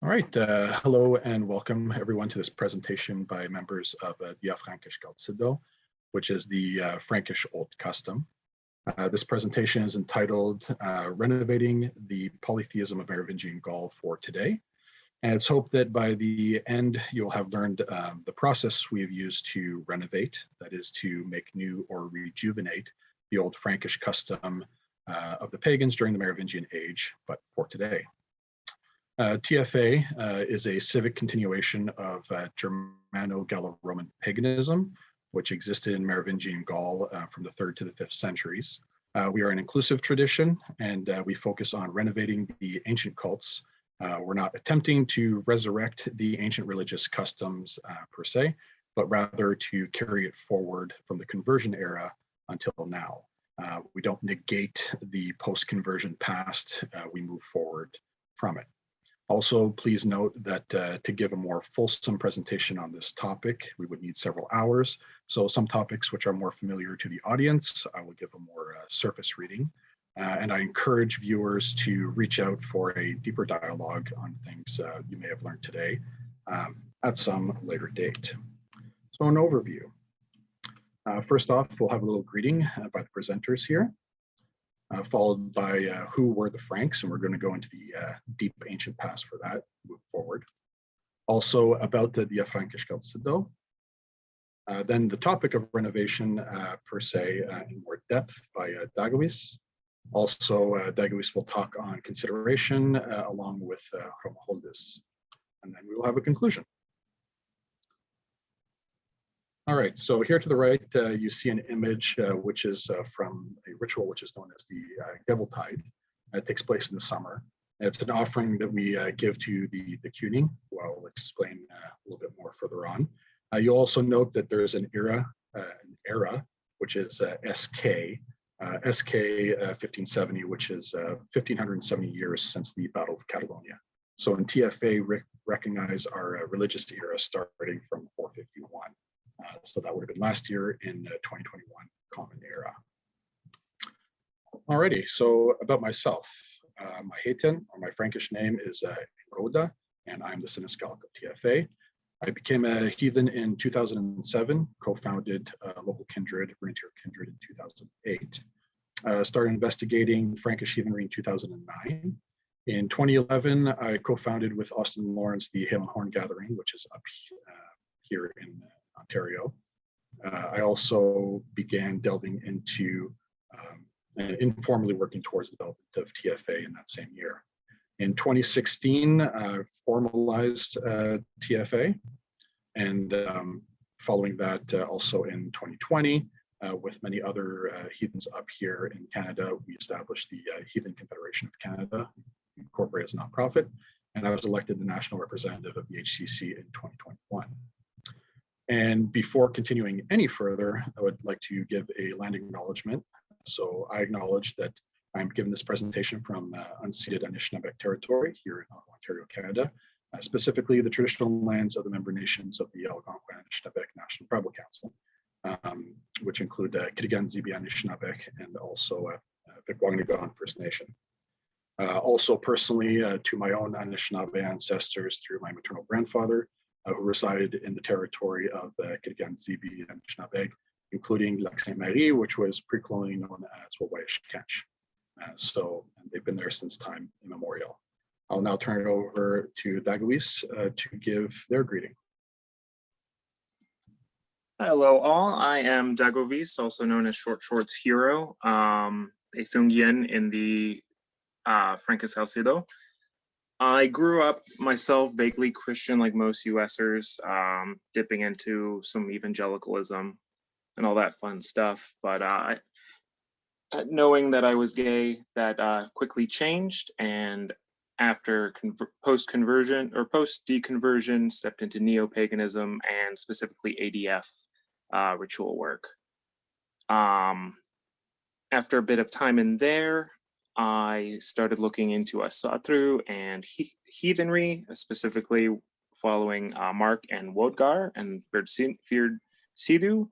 All right, hello and welcome everyone to this presentation by members of Thia Frankisk Aldsido, which is the Frankish Old Custom. This presentation is entitled Renovating the Polytheism of Merovingian Gaul for Today. And it's hoped that by the end, you'll have learned the process we've used to renovate, that is to make new or rejuvenate the old Frankish custom of the pagans during the Merovingian age, but for today. Tfa is a civic continuation of Germano-Gallo-Roman paganism, which existed in Merovingian Gaul from the 3rd to the 5th centuries. We are an inclusive tradition, and we focus on renovating the ancient cults. We're not attempting to resurrect the ancient religious customs per se, but rather to carry it forward from the conversion era until now. We don't negate the post-conversion past, we move forward from it. Also, please note that to give a more fulsome presentation on this topic, we would need several hours. So some topics which are more familiar to the audience, I will give a more surface reading. And I encourage viewers to reach out for a deeper dialogue on things you may have learned today at some later date. So an overview. First off, we'll have a little greeting by the presenters here. Followed by who were the Franks, and we're going to go into the deep ancient past for that, move forward. Also about the Thia Frankisk Aldsido. Then the topic of renovation per se in more depth by Dagovis. Also, Dagovis will talk on consideration along with Hromaholdis. And then we will have a conclusion. All right, so here to the right, you see an image which is from a ritual which is known as the Gaveltide. It takes place in the summer. It's an offering that we give to the Kuning, who I'll explain a little bit more further on. You'll also note that there is an era, which is SK 1570, which is 1570 years since the Battle of Catalonia. So in TFA, recognize our religious era starting from 451. So that would have been last year in 2021 Common Era. Alrighty, so about myself. My Heathen, or my Frankish name is Ingruoda, and I'm the Siniskalk of TFA. I became a heathen in 2007, co-founded local kindred, Rentier Kindred in 2008. Started investigating Frankish Heathenry in 2009. In 2011, I co-founded with Austin Lawrence the Hail and Horn Gathering, which is up here in Ontario. I also began delving into and informally working towards the development of TFA in that same year. In 2016, I formalized TFA, and following that, also in 2020, with many other heathens up here in Canada, we established the Heathen Confederation of Canada, incorporated as a nonprofit, and I was elected the national representative of the HCC in 2021. And before continuing any further, I would like to give a land acknowledgement. So I acknowledge that I'm giving this presentation from unceded Anishinaabe territory here in Ontario, Canada, specifically the traditional lands of the member nations of the Algonquin Anishinaabe National Tribal Council, which include Kitigan Zibi Anishinaabe and also Pikwakanagan First Nation. Also personally to my own Anishinaabe ancestors through my maternal grandfather, who resided in the territory of Kitigan Zibi and Anishinaabe, including Lac Sainte Marie, which was pre-colonially known as Wawayish Kench. So they've been there since time immemorial. I'll now turn it over to Dagovis to give their greeting. Hello all, I am Dagovis, also known as Short Shorts Hero, a Thungian in the Frankisk Aldsido. I grew up myself vaguely Christian like most USers, dipping into some evangelicalism and all that fun stuff. But knowing that I was gay, that quickly changed. And after post-conversion or post-deconversion, stepped into neo-paganism and specifically ADF ritual work. After a bit of time in there, I started looking into Asatru and heathenry, specifically following Mark and Wodgar and Feared Sidu,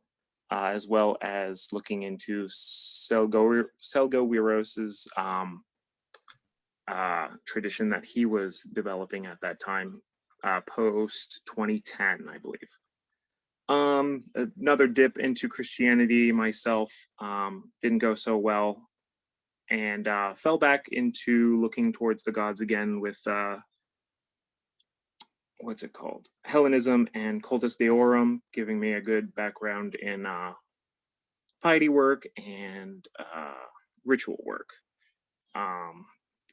as well as looking into Selgo Wiros's tradition that he was developing at that time, post 2010, I believe. Another dip into Christianity myself, didn't go so well, and fell back into looking towards the gods again with what's it called? Hellenism and Cultus Deorum, giving me a good background in piety work and ritual work.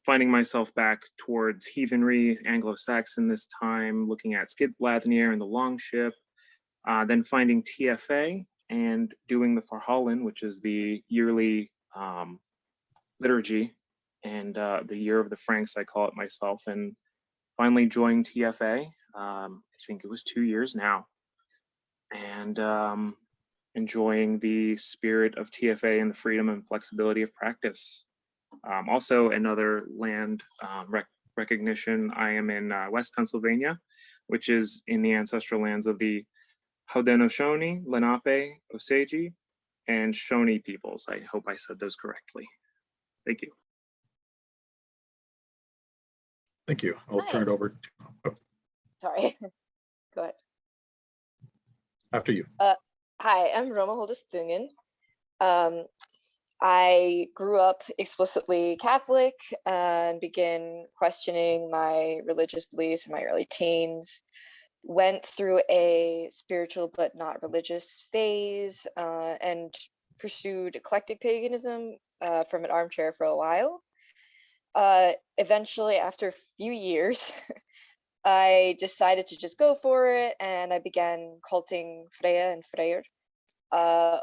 Finding myself back towards heathenry, Anglo-Saxon this time, looking at Skidbladnir and the Longship, then finding Tfa and doing the Farhallen, which is the yearly liturgy, and the year of the Franks, I call it myself, and finally joined Tfa. I think it was 2 years now, and enjoying the spirit of Tfa and the freedom and flexibility of practice. Also, another land recognition. I am in West Pennsylvania, which is in the ancestral lands of the Haudenosaunee, Lenape, Osage, and Shawnee peoples. I hope I said those correctly. Thank you. Thank you. I'll turn it over to, Sorry, go ahead. After you. Hi, I'm Hromaholdis. I grew up explicitly Catholic and began questioning my religious beliefs in my early teens. Went through a spiritual but not religious phase, and pursued eclectic paganism from an armchair for a while. Eventually, after a few years, I decided to just go for it, and I began culting Freya and Freyr.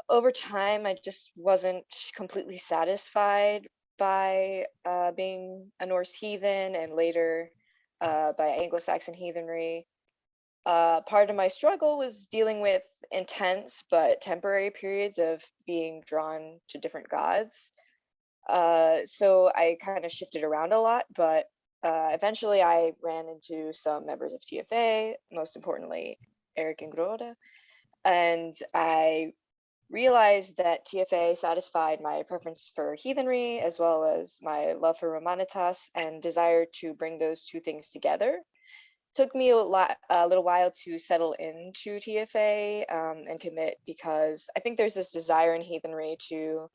Over time, I just wasn't completely satisfied by being a Norse heathen and later by Anglo-Saxon heathenry. Part of my struggle was dealing with intense but temporary periods of being drawn to different gods. So I kind of shifted around a lot, but eventually I ran into some members of Tfa, most importantly, Eric Ingruoda, and I realized that Tfa satisfied my preference for heathenry as well as my love for Romanitas and desire to bring those two things together. Took me a little while to settle into Tfa and commit, because I think there's this desire in heathenry to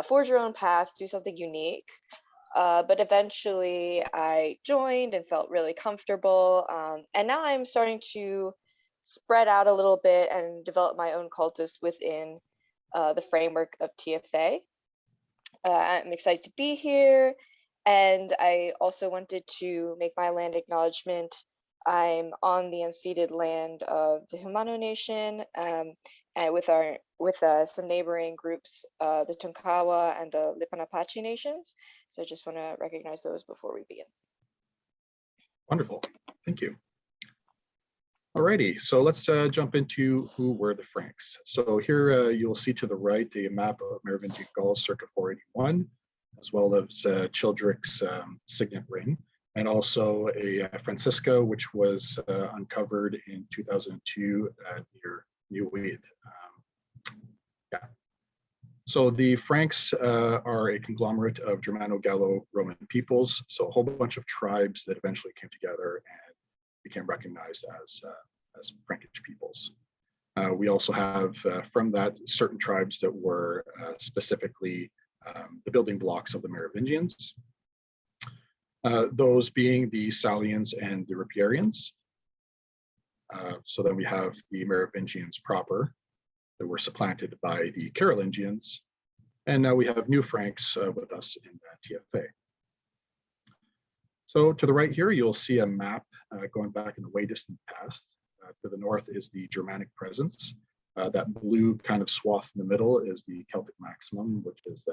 forge your own path, do something unique. But eventually I joined and felt really comfortable. And now I'm starting to spread out a little bit and develop my own cultus within the framework of Tfa. I'm excited to be here. And I also wanted to make my land acknowledgement. I'm on the unceded land of the Himano Nation, and with some neighboring groups, the Tonkawa and the Lipan Apache nations. So I just want to recognize those before we begin. Wonderful, thank you. Alrighty, so let's jump into who were the Franks. So here you'll see to the right a map of Merovingian Gaul circa 481, as well as Childric's signet ring, and also a Francisca, which was uncovered in 2002 near New Weed. Yeah. So the Franks are a conglomerate of Germano-Gallo-Roman peoples, so a whole bunch of tribes that eventually came together and became recognized as Frankish peoples. We also have from that certain tribes that were specifically the building blocks of the Merovingians. Those being the Saliens and the Ripurians. So then we have the Merovingians proper that were supplanted by the Carolingians. And now we have new Franks with us in Tfa. So to the right here, you'll see a map going back in the way distant past. To the north is the Germanic presence. That blue kind of swath in the middle is the Celtic maximum, which is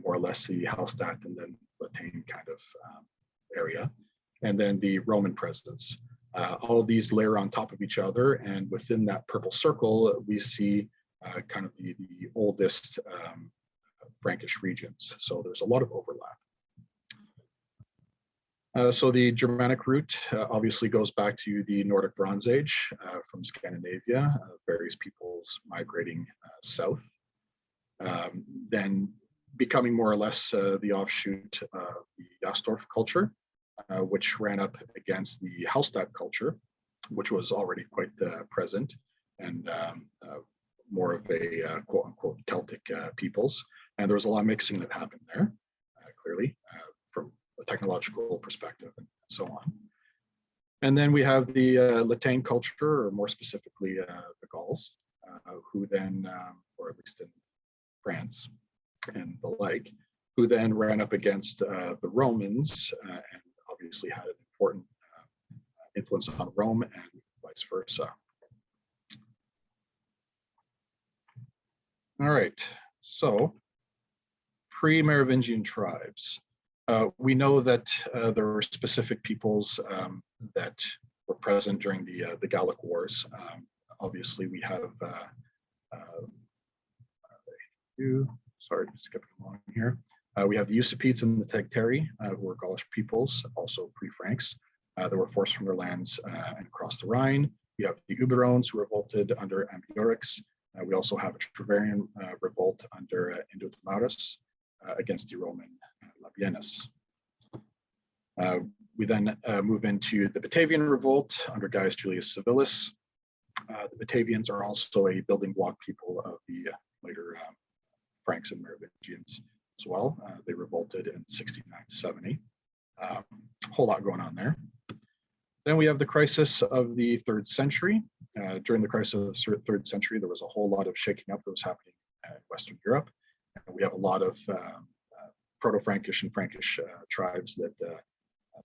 more or less the Hallstatt and then Latane kind of area. And then the Roman presence. All of these layer on top of each other, and within that purple circle, we see kind of the oldest Frankish regions. So there's a lot of overlap. So the Germanic root obviously goes back to the Nordic Bronze Age from Scandinavia, various peoples migrating south. Then becoming more or less the offshoot of the Jastorf culture, which ran up against the Hallstatt culture, which was already quite present, and more of a quote unquote Celtic peoples. And there was a lot of mixing that happened there, clearly, from a technological perspective and so on. And then we have the Latine culture, or more specifically, the Gauls, who then, or at least in France and the like, who then ran up against the Romans and obviously had an important influence on Rome and vice versa. All right, so pre-Merovingian tribes. We know that there were specific peoples that were present during the Gallic Wars. Obviously, we have, sorry, skipping along here. We have the Usipetes and the Tegteri, who were Gaulish peoples, also pre-Franks. That were forced from their lands and across the Rhine. We have the Uberones, who revolted under Ambiorix. We also have a Treverian revolt under Indotimarus against the Roman Labienus. We then move into the Batavian revolt under Gaius Julius Civilis. The Batavians are also a building block people of the later Franks and Merovingians as well. They revolted in 69 to 70. A whole lot going on there. Then we have the crisis of the 3rd century. During the crisis of the 3rd century, there was a whole lot of shaking up that was happening in Western Europe. And we have a lot of Proto-Frankish and Frankish tribes that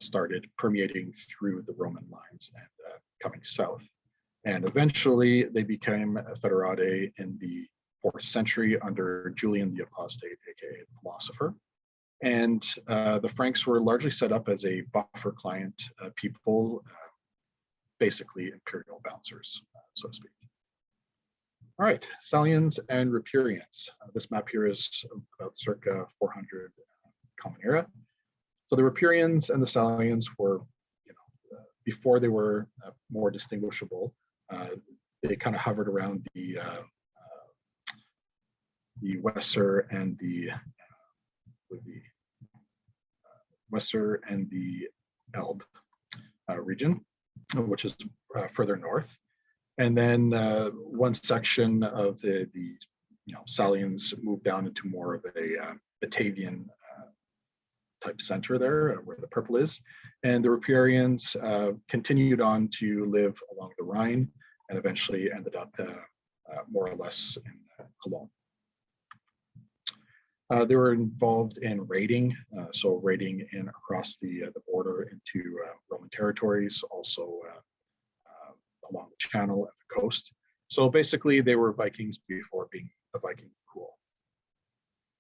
started permeating through the Roman lines and coming south. And eventually they became federati in the 4th century under Julian the Apostate, aka the philosopher. And the Franks were largely set up as a buffer client people, basically imperial bouncers, so to speak. All right, Salians and Ripurians. This map here is about circa 400 Common Era. So the Ripurians and the Salians were, before they were more distinguishable, they kind of hovered around the Weser and the Weser and the Elbe region, which is further north. And then one section of the Salians moved down into more of a Batavian type center there, where the purple is. And the Ripurians continued on to live along the Rhine and eventually ended up more or less in Cologne. They were involved in raiding, so raiding in across the border into Roman territories, also along the Channel and the coast. So basically, they were Vikings before being a Viking cool.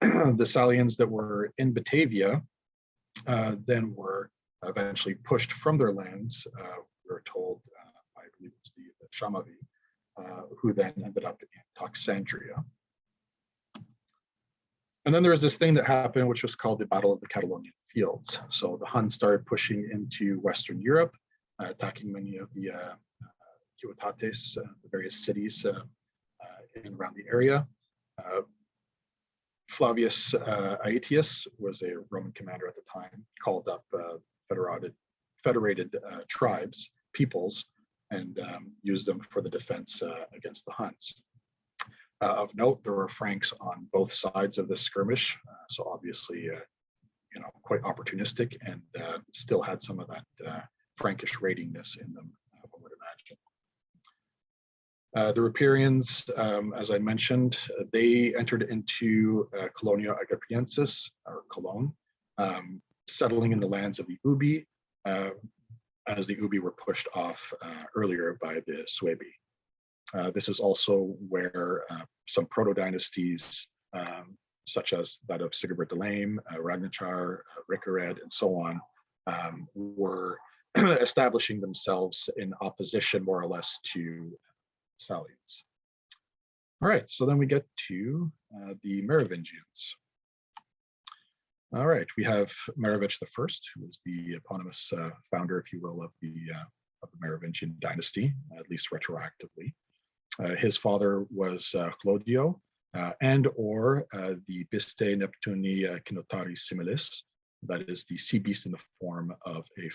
The Salians that were in Batavia then were eventually pushed from their lands. We were told, I believe it was the Shamavi, who then ended up in Toxandria. And then there was this thing that happened, which was called the Battle of the Catalonian Fields. So the Huns started pushing into Western Europe, attacking many of the ciudates, the various cities in and around the area. Flavius Aetius was a Roman commander at the time, called up federated tribes, peoples, and used them for the defense against the Huns. Of note, there were Franks on both sides of the skirmish, so obviously, quite opportunistic, and still had some of that Frankish raidingness in them, one would imagine. The Ripurians, as I mentioned, they entered into Colonia Agripiensis, or Cologne, settling in the lands of the Ubi, as the Ubi were pushed off earlier by the Suebi. This is also where some proto-dynasties, such as that of Sigurd the Lame, Ragnachar, Rickared, and so on, were establishing themselves in opposition, more or less, to Salians. All right, so then we get to the Merovingians. All right, we have Merovich I, who was the eponymous founder, if you will, of the Merovingian dynasty, at least retroactively. His father was Clodio, and or the Biste Neptuni Kinotari Similis, that is the sea beast in the form of a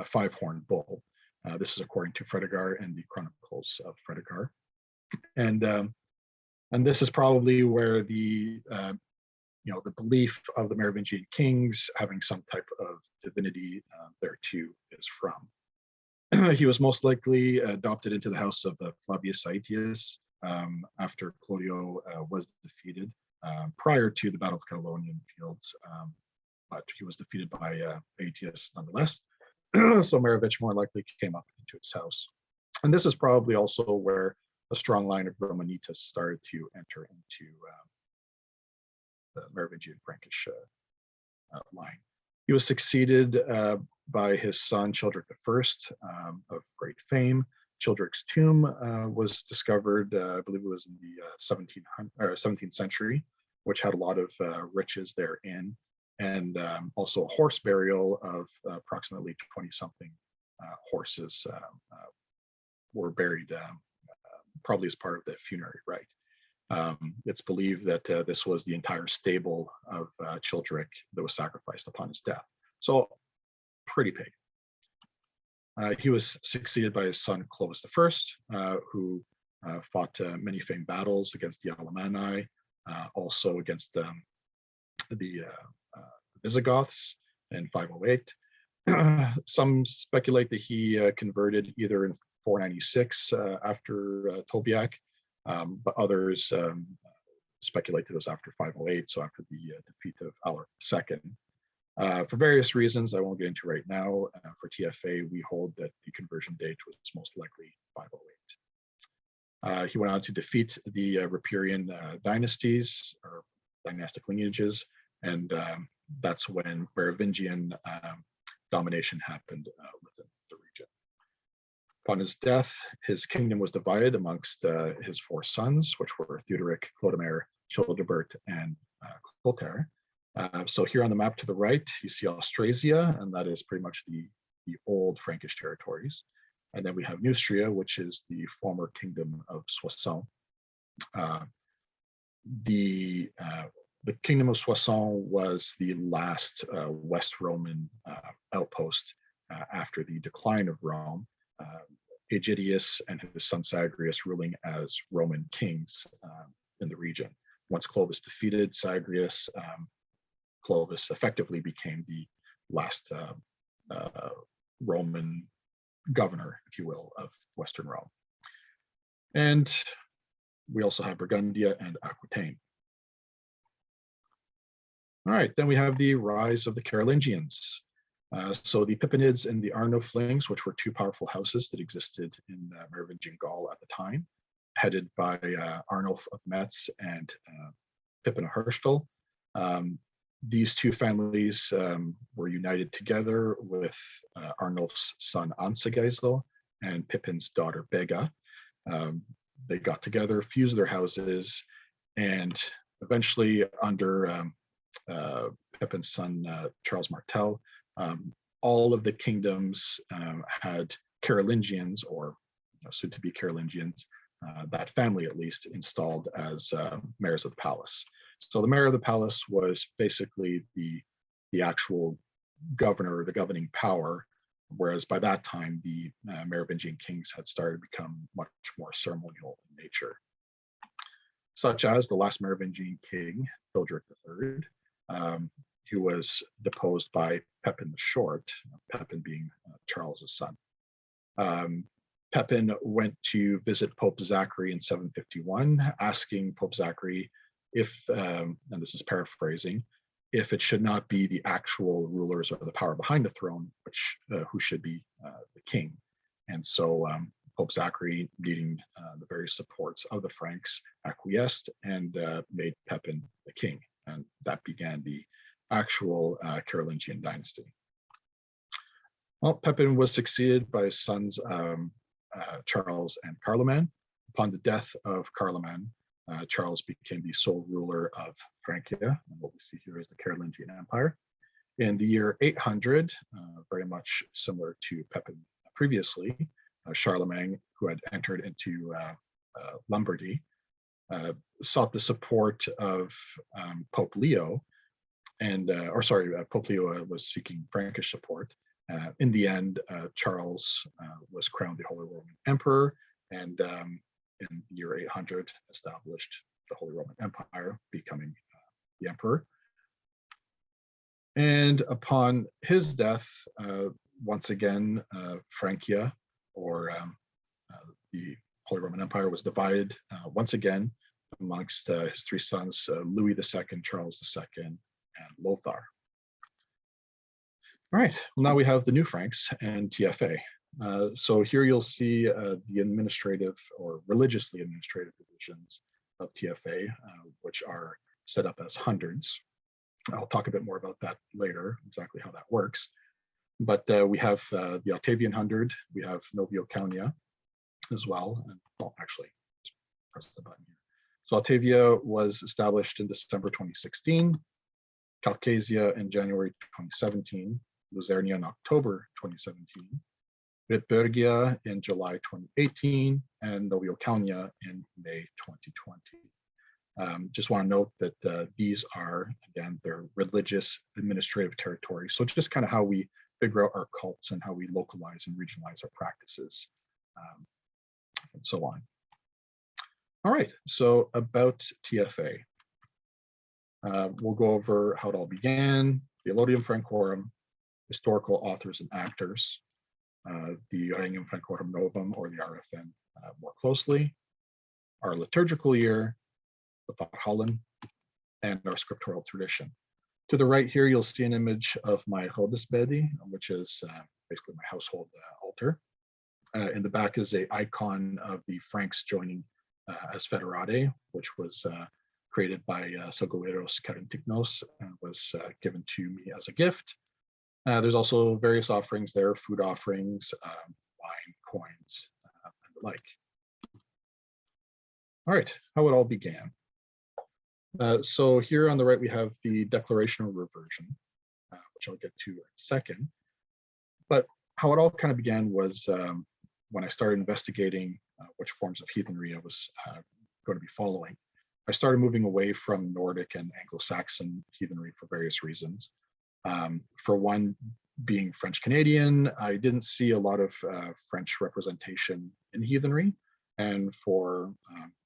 five-horned bull. This is according to Fredegar and the Chronicles of Fredegar. And this is probably where the the belief of the Merovingian kings having some type of divinity there too is from. He was most likely adopted into the house of Flavius Aetius after Clodio was defeated prior to the Battle of the Carolingian fields, but he was defeated by Aetius nonetheless. So Merovich more likely came up into his house. And this is probably also where a strong line of Romanitas started to enter into the Merovingian Frankish line. He was succeeded by his son Childeric I of great fame. Childeric's tomb was discovered, I believe it was in the 17th century, which had a lot of riches therein, and also a horse burial of approximately 20-something horses were buried, probably as part of the funerary rite. It's believed that this was the entire stable of Childeric that was sacrificed upon his death. So pretty big. He was succeeded by his son Clovis I, who fought many famed battles against the Alemanni, also against the Visigoths in 508. Some speculate that he converted either in 496 after Tolbiac, but others speculate that it was after 508, so after the defeat of Alaric II. For various reasons I won't get into right now, for TFA, we hold that the conversion date was most likely 508. He went on to defeat the Ripurian dynasties or dynastic lineages, and that's when Merovingian domination happened within the region. Upon his death, his kingdom was divided amongst his four sons, which were Theodoric, Clodomir, Childebert, and Clotaire. So here on the map to the right, you see Austrasia, and that is pretty much the old Frankish territories. And then we have Neustria, which is the former kingdom of Soissons. The kingdom of Soissons was the last West Roman outpost after the decline of Rome. Aegidius and his son Sagrius ruling as Roman kings in the region. Once Clovis defeated Sagrius, Clovis effectively became the last Roman governor, if you will, of Western Rome. And we also have Burgundia and Aquitaine. All right, then we have the rise of the Carolingians. So the Pippinids and the Arnulflings, which were two powerful houses that existed in Merovingian Gaul at the time, headed by Arnulf of Metz and Pippin of Herstal. These two families were united together with Arnulf's son Ansegeisel and Pippin's daughter Bega. They got together, fused their houses, and eventually under Pippin's son Charles Martel, all of the kingdoms had Carolingians, or soon to be Carolingians, that family at least, installed as mayors of the palace. So the mayor of the palace was basically the actual governor, or the governing power, whereas by that time the Merovingian kings had started to become much more ceremonial in nature, such as the last Merovingian king, Childeric III, who was deposed by Pepin the Short, Pepin being Charles's son. Pepin went to visit Pope Zachary in 751, asking Pope Zachary if, and this is paraphrasing, if it should not be the actual rulers or the power behind the throne, who should be the king. And so Pope Zachary, needing the various supports of the Franks, acquiesced and made Pepin the king. And that began the actual Carolingian dynasty. Well, Pepin was succeeded by his sons Charles and Carloman. Upon the death of Carloman, Charles became the sole ruler of Francia, and what we see here is the Carolingian Empire. In the year 800, very much similar to Pepin previously, Charlemagne, who had entered into Lombardy, sought the support of Pope Leo, and Pope Leo was seeking Frankish support. In the end, Charles was crowned the Holy Roman Emperor, and in the year 800 established the Holy Roman Empire, becoming the emperor. And upon his death, once again, Francia, or the Holy Roman Empire, was divided once again amongst his three sons, Louis II, Charles II, and Lothar. All right, well, now we have the new Franks and Tfa. So here you'll see the administrative or religiously administrative divisions of Tfa, which are set up as hundreds. I'll talk a bit more about that later, exactly how that works. But we have the Octavian hundred, we have Noviocauna as well. And I'll actually just press the button here. So Altavia was established in December 2016, Caucasia in January 2017, Luzernia in October 2017, Bitburgia in July 2018, and Noviocauna in May 2020. Just want to note that these are, again, they're religious administrative territories. So just kind of how we figure out our cults and how we localize and regionalize our practices, and so on. All right, so about Tfa. We'll go over how it all began, the Allodium Francorum, historical authors and actors, the Regnum Francorum Novum, or the RFN more closely, our liturgical year, the Valhallan, and our scriptural tradition. To the right here, you'll see an image of my Hromaholdis, which is basically my household altar. In the back is an icon of the Franks joining as Federate, which was created by Salgueiros Carintignos and was given to me as a gift. There's also various offerings there, food offerings, wine, coins, and the like. All right, how it all began. So here on the right, we have the Declaration of Reversion, which I'll get to in a second. But how it all kind of began was when I started investigating which forms of heathenry I was going to be following. I started moving away from Nordic and Anglo-Saxon heathenry for various reasons. For one, being French-Canadian, I didn't see a lot of French representation in heathenry. And for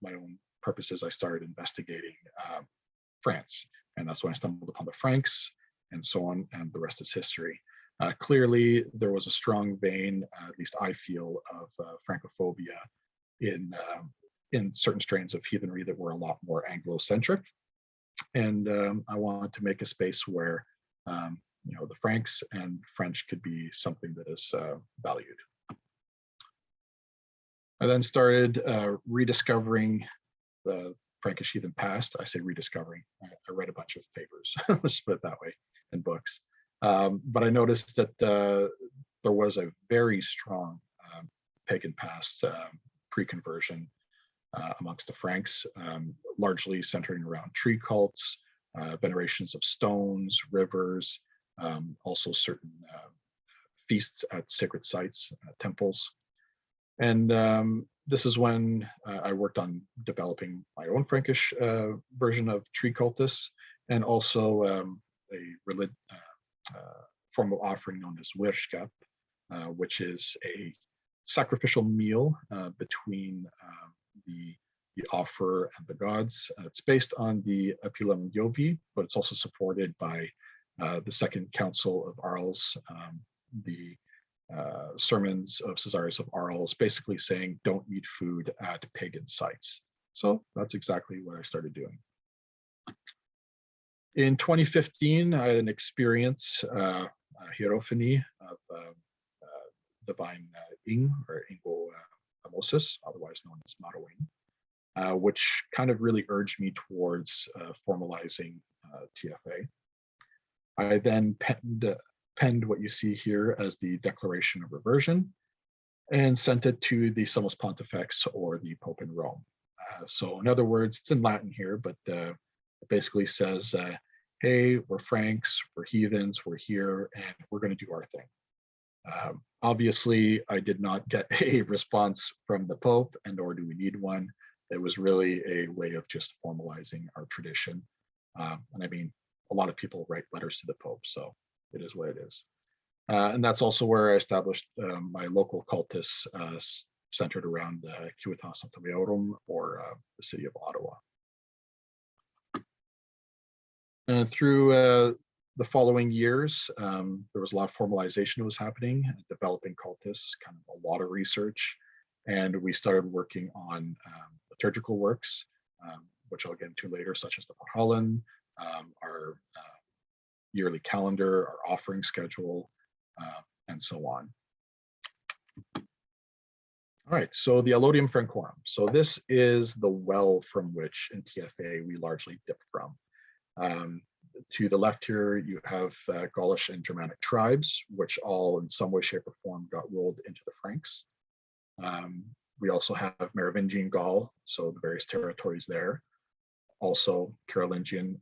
my own purposes, I started investigating France. And that's when I stumbled upon the Franks and so on, and the rest is history. Clearly, there was a strong vein, at least I feel, of Francophobia in certain strains of heathenry that were a lot more Anglo-centric. And I wanted to make a space where the Franks and French could be something that is valued. I then started rediscovering the Frankish heathen past. I say rediscovering. I read a bunch of papers, let's put it that way, and books. But I noticed that there was a very strong pagan past pre-conversion amongst the Franks, largely centering around tree cults, venerations of stones, rivers, also certain feasts at sacred sites, temples. And this is when I worked on developing my own Frankish version of tree cultus, and also a form of offering known as wirskap, which is a sacrificial meal between the offerer and the gods. It's based on the Apulum Jovi, but it's also supported by the Second Council of Arles, the sermons of Caesarius of Arles, basically saying don't eat food at pagan sites. So that's exactly what I started doing. In 2015, I had an experience, hierophany of divine Ing, or Ingruoda, otherwise known as Maroing, which kind of really urged me towards formalizing Tfa. I then penned what you see here as the Declaration of Reversion and sent it to the Summus Pontifex, or the Pope in Rome. So in other words, it's in Latin here, but it basically says, hey, we're Franks, we're heathens, we're here, and we're going to do our thing. Obviously, I did not get a response from the Pope, and nor do we need one. It was really a way of just formalizing our tradition. And I mean, a lot of people write letters to the Pope, so it is what it is. And that's also where I established my local cultus centered around Civitas Antiorum, or the city of Ottawa. And through the following years, there was a lot of formalization that was happening, developing cultus, kind of a lot of research. And we started working on liturgical works, which I'll get into later, such as the Parhalan, our yearly calendar, our offering schedule, and so on. All right, so the Allodium Francorum. So this is the well from which in TFA we largely dip from. To the left here, you have Gaulish and Germanic tribes, which all in some way, shape, or form got rolled into the Franks. We also have Merovingian Gaul, so the various territories there. Also Carolingian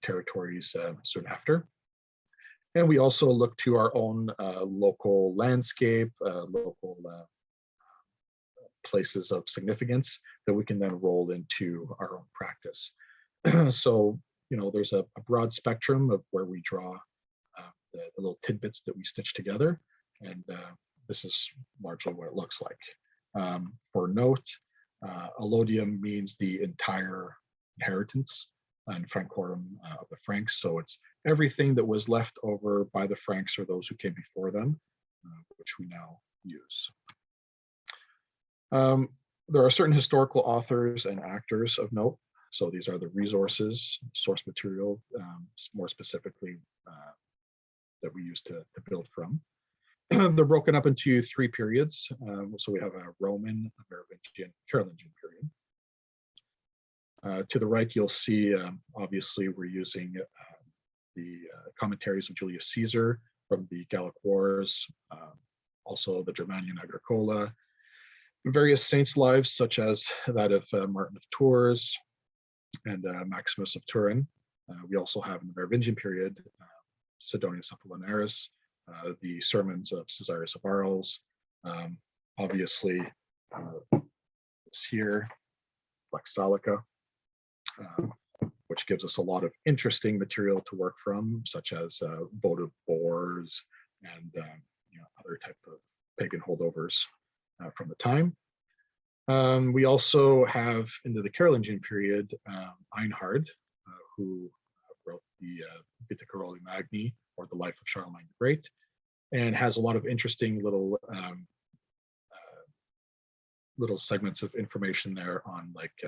territories soon after. And we also look to our own local landscape, local places of significance that we can then roll into our own practice. So, you know, there's a broad spectrum of where we draw the little tidbits that we stitch together. And this is largely what it looks like. For note, allodium means the entire inheritance and Francorum of the Franks. So it's everything that was left over by the Franks or those who came before them, which we now use. There are certain historical authors and actors of note. So these are the resources, source material, more specifically, that we use to build from. They're broken up into three periods. So we have a Roman, a Merovingian, Carolingian period. To the right, you'll see, obviously, we're using the commentaries of Julius Caesar from the Gallic Wars, also the Germanian Agricola, various saints' lives, such as that of Martin of Tours and Maximus of Turin. We also have in the Merovingian period, Sidonius Apollinaris, the sermons of Caesarius of Arles, obviously this here, Lex Salica, which gives us a lot of interesting material to work from, such as votive boars and you know, other type of pagan holdovers from the time. We also have into the Carolingian period Einhard, who wrote the Vita Caroli Magni, or the Life of Charlemagne the Great, and has a lot of interesting little little segments of information there on like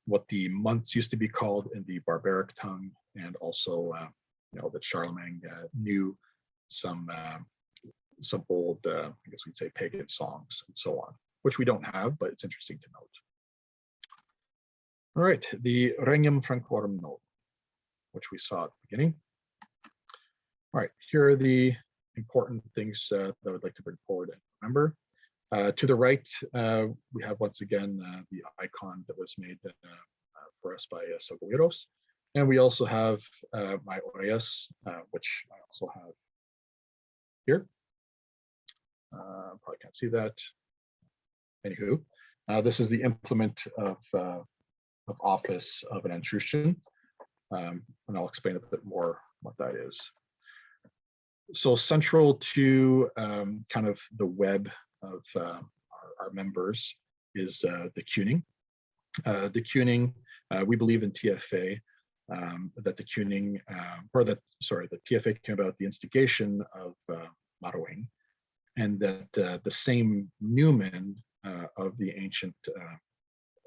what the months used to be called in the barbaric tongue, and also you know, that Charlemagne knew some old, I guess we'd say, pagan songs and so on, which we don't have, but it's interesting to note. All right, the Regnum Francorum note, which we saw at the beginning. All right, here are the important things that I would like to bring forward and remember. To the right, we have once again the icon that was made for us by Saguiros. And we also have my OAS, which I also have here. Probably can't see that. Anywho, this is the implement of office of an Etruscan, and I'll explain a bit more what that is. So central to kind of the web of our members is the cuning. The cuning, we believe in TFA that the cuning, the TFA came about the instigation of Maroing, and that the same Newman of the ancient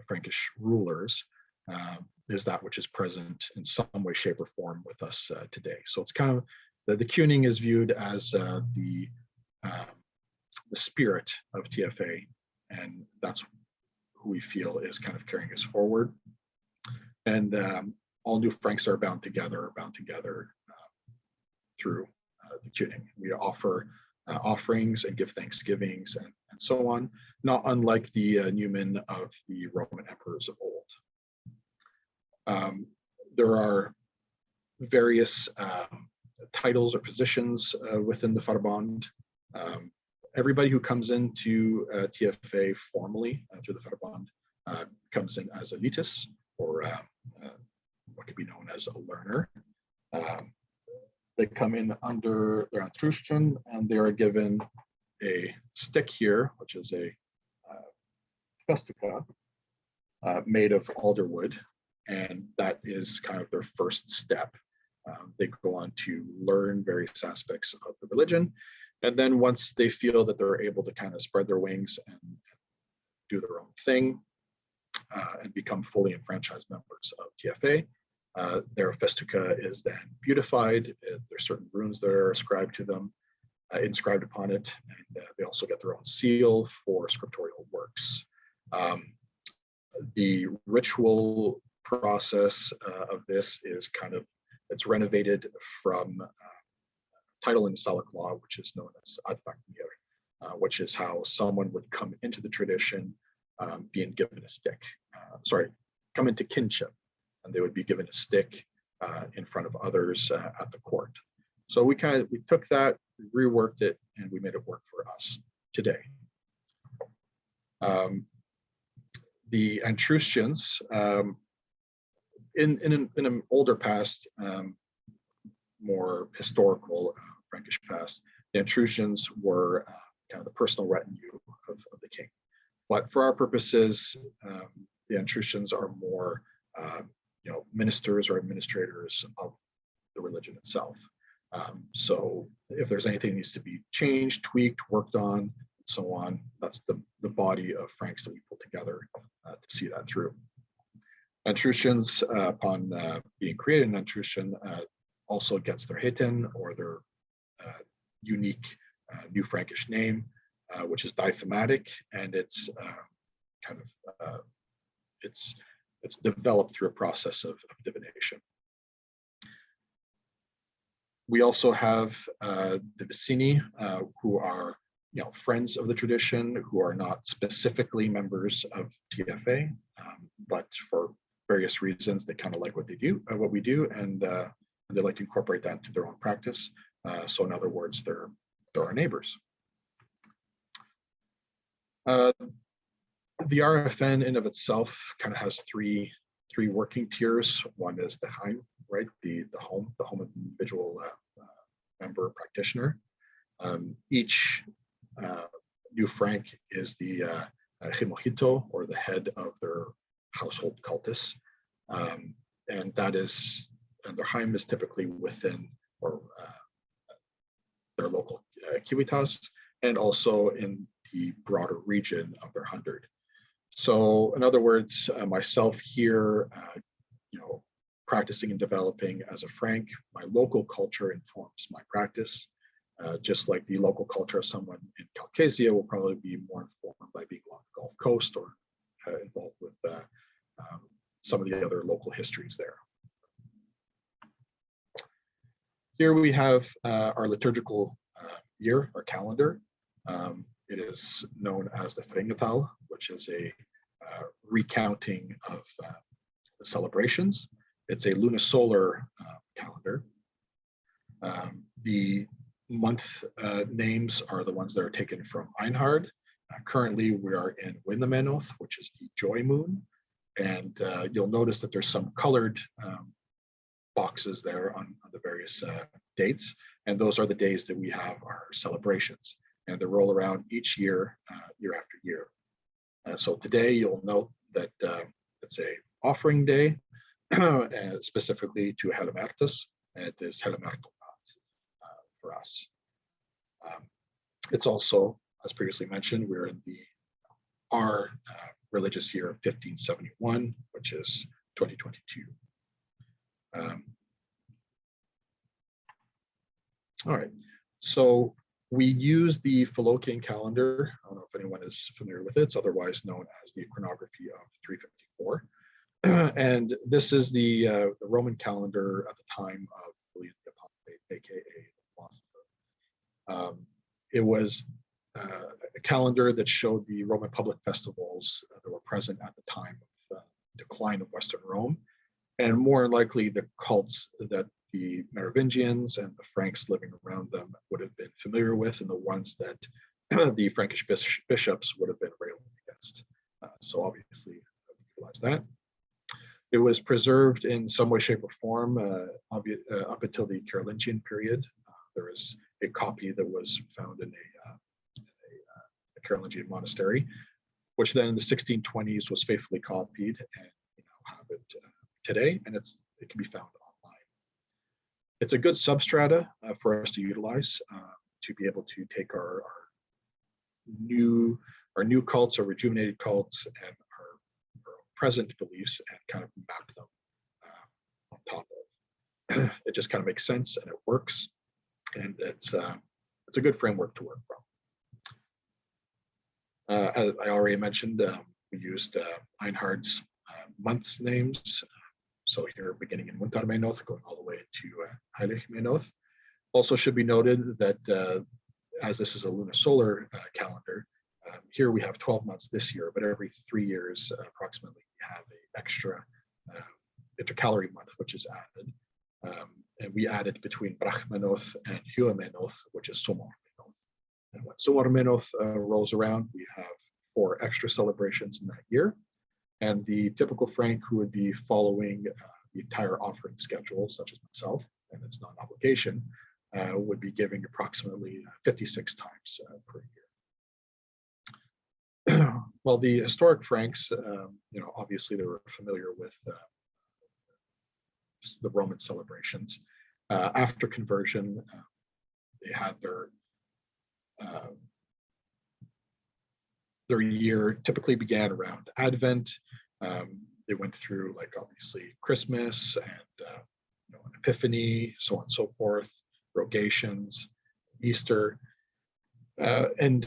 Frankish rulers is that which is present in some way, shape, or form with us today. So it's kind of the cuning is viewed as the spirit of TFA, and that's who we feel is kind of carrying us forward. And all new Franks are bound together through the cuning. We offer offerings and give thanksgivings and so on, not unlike the Newman of the Roman emperors of old. There are various titles or positions within the Farbond. Everybody who comes into TFA formally through the Farbond comes in as elitis, or what could be known as a learner. They come in under their Antrustian, and they are given a stick here, which is a festuca made of alder wood, and that is kind of their first step. They go on to learn various aspects of the religion, and then once they feel that they're able to kind of spread their wings and do their own thing and become fully enfranchised members of Tfa, their festuca is then beautified. There's certain runes that are ascribed to them, inscribed upon it, and they also get their own seal for scriptorial works. The ritual process of this is it's renovated from title in Salic law, which is known as advaknir, which is how someone would come into the tradition being given a stick. Come into kinship, and they would be given a stick in front of others at the court. So we took that, we reworked it, and we made it work for us today. The Antrustians, in an older past, more historical Frankish past, the Antrustians were kind of the personal retinue of the king. But for our purposes, the Antrustians are more ministers or administrators of the religion itself. So if there's anything that needs to be changed, tweaked, worked on, and so on, that's the body of Franks that we pull together to see that through. Antrustians, upon being created in Antrustian, also gets their Hiten, or their unique New Frankish name, which is dithematic, and it's it's developed through a process of divination. We also have the Vicini, who are friends of the tradition, who are not specifically members of Tfa, but for various reasons they kind of like what we do, and they like to incorporate that into their own practice. So in other words, they're our neighbors. The RFN in of itself kind of has three working tiers. One is the Heim, right? The home of the individual member practitioner. Each new Frank is the Hromaholdis, or the head of their household cultus, and their Heim is typically within or their local civitas, and also in the broader region of their hundred. So in other words, myself here, practicing and developing as a Frank, my local culture informs my practice, just like the local culture of someone in Caucasia will probably be more informed by being along the Gulf Coast or involved with some of the other local histories there. Here we have our liturgical year, our calendar. It is known as the Frengetal, which is a recounting of the celebrations. It's a lunisolar calendar. The month names are the ones that are taken from Einhard. Currently, we are in Winnemenoth, which is the joy moon. And you'll notice that there's some colored boxes there on the various dates. And those are the days that we have our celebrations. And they roll around each year, year after year. So today you'll note that it's a offering day, specifically to Hromaholdis, and it is Hromaholdis for us. It's also, as previously mentioned, we're in our religious year of 1571, which is 2022. All right, so we use the Philokian calendar. I don't know if anyone is familiar with it. It's otherwise known as the chronography of 354. And this is the Roman calendar at the time of Julian the Apostate, aka the philosopher. It was a calendar that showed the Roman public festivals that were present at the time of decline of Western Rome, and more likely the cults that the Merovingians and the Franks living around them would have been familiar with, and the ones that the Frankish bishops would have been railing against. So obviously utilize that. It was preserved in some way, shape, or form up until the Carolingian period. There is a copy that was found in a Carolingian monastery, which then in the 1620s was faithfully copied, and we now have it today, and it can be found online. It's a good substrata for us to utilize to be able to take our new cults, our rejuvenated cults, and our present beliefs and kind of map them on top of. It just kind of makes sense and it works, and it's a good framework to work from. As I already mentioned, we used Einhard's months names. So here, beginning in Wintermenoth, going all the way to Heiligmenoth. Also should be noted that as this is a lunar-solar calendar, here we have 12 months this year, but every 3 years, approximately, we have an extra intercalary month, which is added. And we added between Brachmenoth and Huamenoth, which is Somormenoth. And when Somormenoth rolls around, we have 4 extra celebrations in that year. And the typical Frank who would be following the entire offering schedule, such as myself, and it's not an obligation, would be giving approximately 56 times per year. Well, the historic Franks, obviously they were familiar with the Roman celebrations. After conversion, they had their year typically began around Advent. They went through, like, obviously Christmas and an Epiphany, so on and so forth, rogations, Easter, and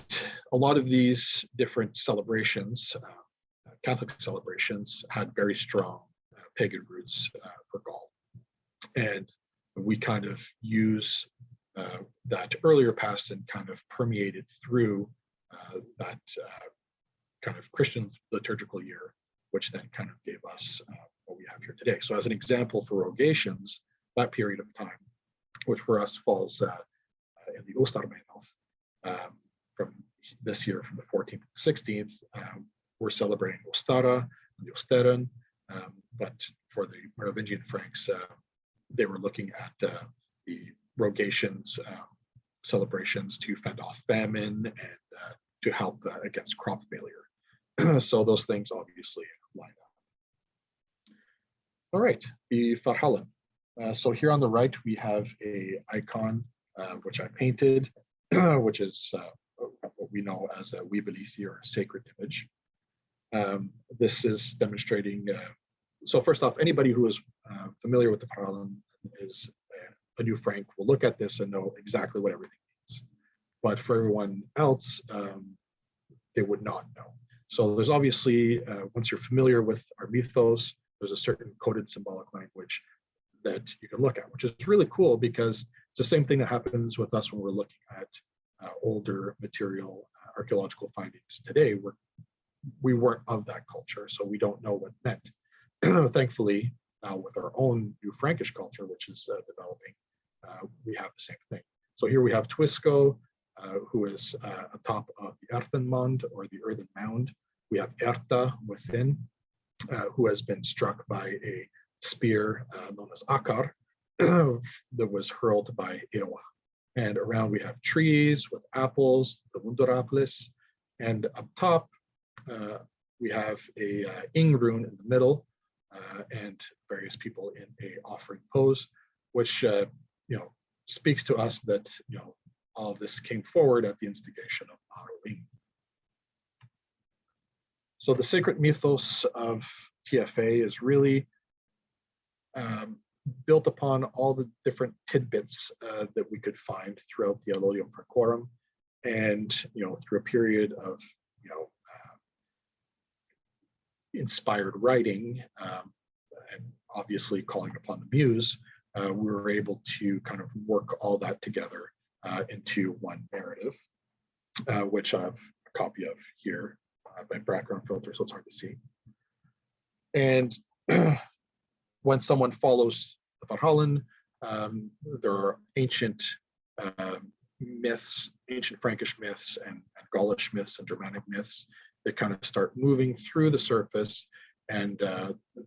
a lot of these different celebrations, Catholic celebrations, had very strong pagan roots for Gaul, and we kind of use that earlier past and kind of permeated through that kind of Christian liturgical year, which then kind of gave us what we have here today. So as an example for rogations, that period of time, which for us falls in the Ostarmenoth, from this year, from the 14th to the 16th, we're celebrating Ostara and the Osteren, but for the Merovingian Franks, they were looking at the rogations celebrations to fend off famine and to help against crop failure. So those things obviously line up. All right, the Farhallen. So here on the right, we have a icon which I painted, which is what we know as a Weebelithi, or a sacred image. This is demonstrating, so first off, anybody who is familiar with the Farhallen is a new Frank will look at this and know exactly what everything means. But for everyone else, they would not know. So there's obviously, once you're familiar with our mythos, there's a certain coded symbolic language that you can look at, which is really cool because it's the same thing that happens with us when we're looking at older material archaeological findings today. We weren't of that culture, so we don't know what it meant. Thankfully, now with our own new Frankish culture, which is developing, we have the same thing. So here we have Twisco, who is atop of the Erthenmond, or the earthen mound. We have Erta within, who has been struck by a spear known as Akar that was hurled by Ewa. And around we have trees with apples, the Wundoraplis, and up top we have a Ingrun in the middle, and various people in a offering pose, which speaks to us that all of this came forward at the instigation of Maroing. So the sacred mythos of Tfa is really built upon all the different tidbits that we could find throughout the Allodium Praecorum, and through a period of inspired writing, and obviously calling upon the muse, we were able to kind of work all that together into one narrative, which I have a copy of here by background filter, so it's hard to see. And when someone follows the Farhallen, there are ancient myths, ancient Frankish myths, and Gaulish myths and Germanic myths that kind of start moving through the surface and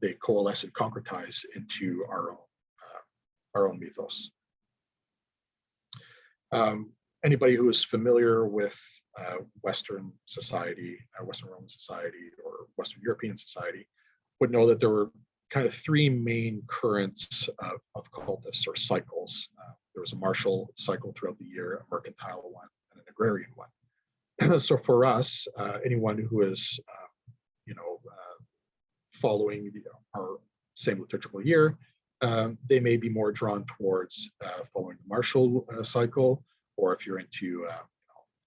they coalesce and concretize into our own mythos. Anybody who is familiar with Western society, Western Roman society, or Western European society would know that there were kind of three main currents of cultus or cycles. There was a martial cycle throughout the year, a mercantile one, and an agrarian one. So for us, anyone who is, following our same liturgical year, they may be more drawn towards following the martial cycle, or if you're into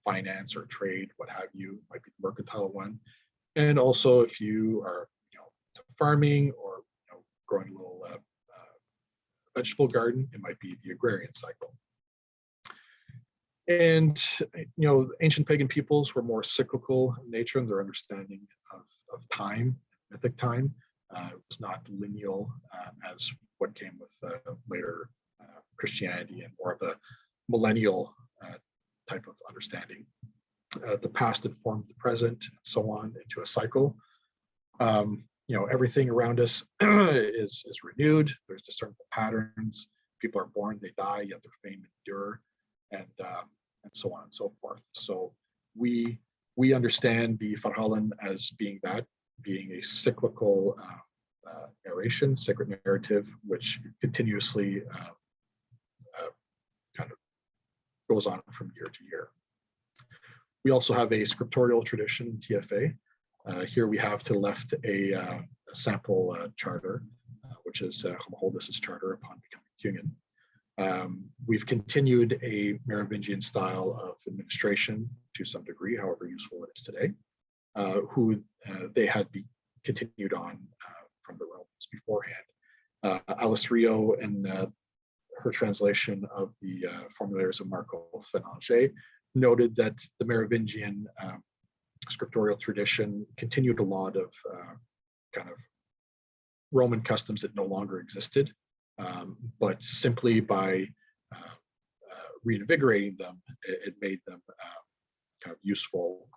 finance or trade, what have you, might be the mercantile one. And also if you are to farming or growing a little vegetable garden, it might be the agrarian cycle. And ancient pagan peoples were more cyclical in nature in their understanding of time, mythic time. It was not lineal as what came with later Christianity and more of a millennial type of understanding. The past informed the present and so on into a cycle. Everything around us is renewed. There's discernible patterns. People are born, they die, yet their fame endure, and so on and so forth. So we understand the Verhalen as being a cyclical narration, sacred narrative, which continuously kind of goes on from year to year. We also have a scriptorial tradition, Tfa. Here we have to the left a sample charter, which is Hromaholdis' charter upon becoming Union. We've continued a Merovingian style of administration to some degree, however useful it is today, who they had continued on from the Romans beforehand. Alice Rio, in her translation of the Formularies of Marco Fenanger, noted that the Merovingian scriptorial tradition continued a lot of kind of Roman customs that no longer existed, but simply by reinvigorating them, it made them kind of useful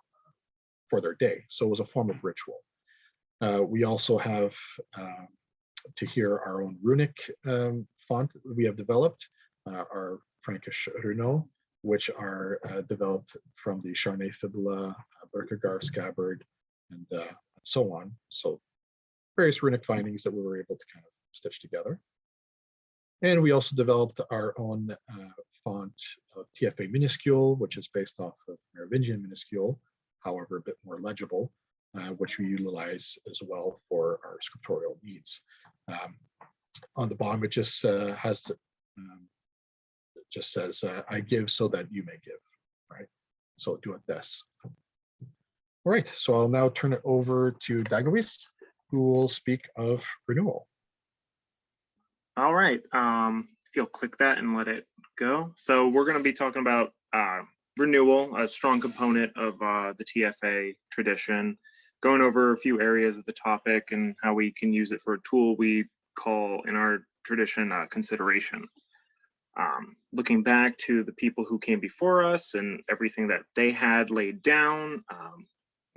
for their day. So it was a form of ritual. We also have to hear our own runic font we have developed, our Frankish Renewal, which are developed from the Charnay fibula, Birkegar scabbard, and so on. So various runic findings that we were able to kind of stitch together. And we also developed our own font of Tfa minuscule, which is based off of Merovingian minuscule, however, a bit more legible, which we utilize as well for our scriptorial needs. On the bottom, it just has just says, I give so that you may give, right? So do it this. All right, so I'll now turn it over to Dagovis, who will speak of renewal. All right, if you'll click that and let it go. So we're going to be talking about renewal, a strong component of the Tfa tradition, going over a few areas of the topic and how we can use it for a tool we call in our tradition consideration. Looking back to the people who came before us and everything that they had laid down,